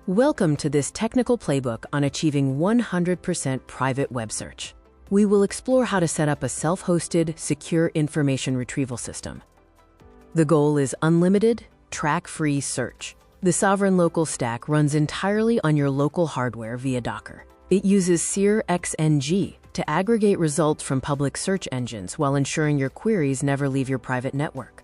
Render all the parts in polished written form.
Welcome to this technical playbook on achieving 100% private web search. We will explore how to set up a self-hosted, secure information retrieval system. The goal is unlimited, track-free search. The sovereign local stack runs entirely on your local hardware via Docker. It uses SearXNG to aggregate results from public search engines while ensuring your queries never leave your private network.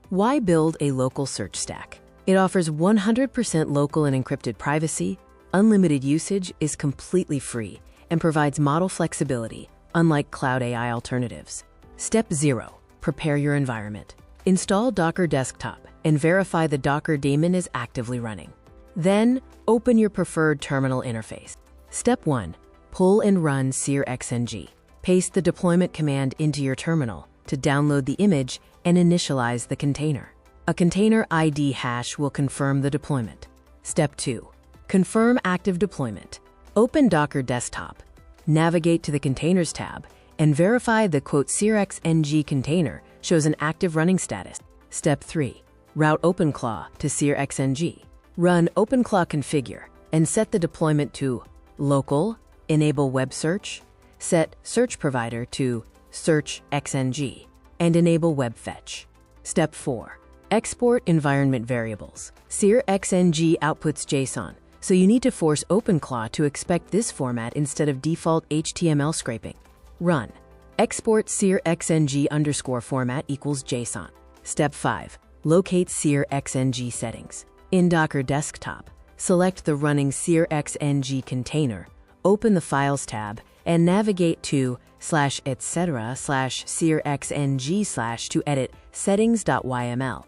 Why build a local search stack? It offers 100% local and encrypted privacy, unlimited usage, is completely free, and provides model flexibility, unlike cloud AI alternatives. Step 0. Prepare your environment. Install Docker Desktop and verify the Docker daemon is actively running. Then, open your preferred terminal interface. Step 1. Pull and run SearXNG. Paste the deployment command into your terminal to download the image and initialize the container. A container ID hash will confirm the deployment. Step 2. Confirm active deployment. Open Docker Desktop, navigate to the Containers tab, and verify the .SearXNG container shows an active running status. Step 3. Route OpenClaw to SearXNG. Run OpenClaw configure and set the deployment to local, enable web search, set search provider to SearXNG, and enable web fetch. Step 4. Export environment variables. SearXNG outputs JSON, so you need to force OpenClaw to expect this format instead of default HTML scraping. Run. Export SearXNG _format equals JSON. Step 5. Locate SearXNG settings. In Docker Desktop, select the running SearXNG container, open the Files tab, and navigate to /etc/SearXNG/ to edit settings.yml.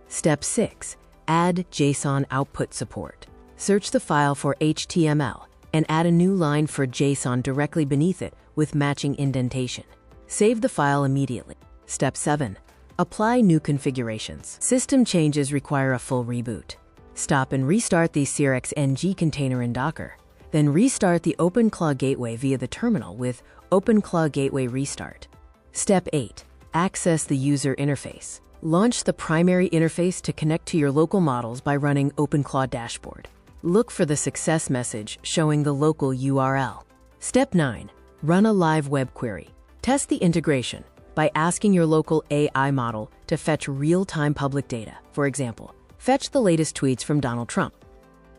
Step 6. Add JSON output support. Search the file for HTML and add a new line for JSON directly beneath it with matching indentation. Save the file immediately. Step 7. Apply new configurations. System changes require a full reboot. Stop and restart the SearXNG container in Docker. Then restart the OpenClaw gateway via the terminal with OpenClaw Gateway Restart. Step 8. Access the user interface. Launch the primary interface to connect to your local models by running OpenClaw dashboard. Look for the success message showing the local URL. Step 9. Run a live web query. Test the integration by asking your local AI model to fetch real-time public data. For example, fetch the latest tweets from Donald Trump.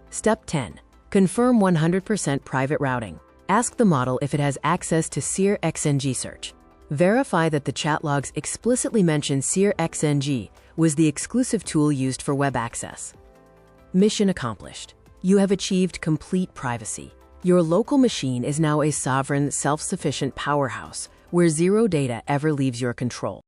Step 10. Confirm 100% private routing. Ask the model if it has access to SearXNG search. Verify that the chat logs explicitly mention SearXNG was the exclusive tool used for web access. Mission accomplished. You have achieved complete privacy. Your local machine is now a sovereign, self-sufficient powerhouse where zero data ever leaves your control.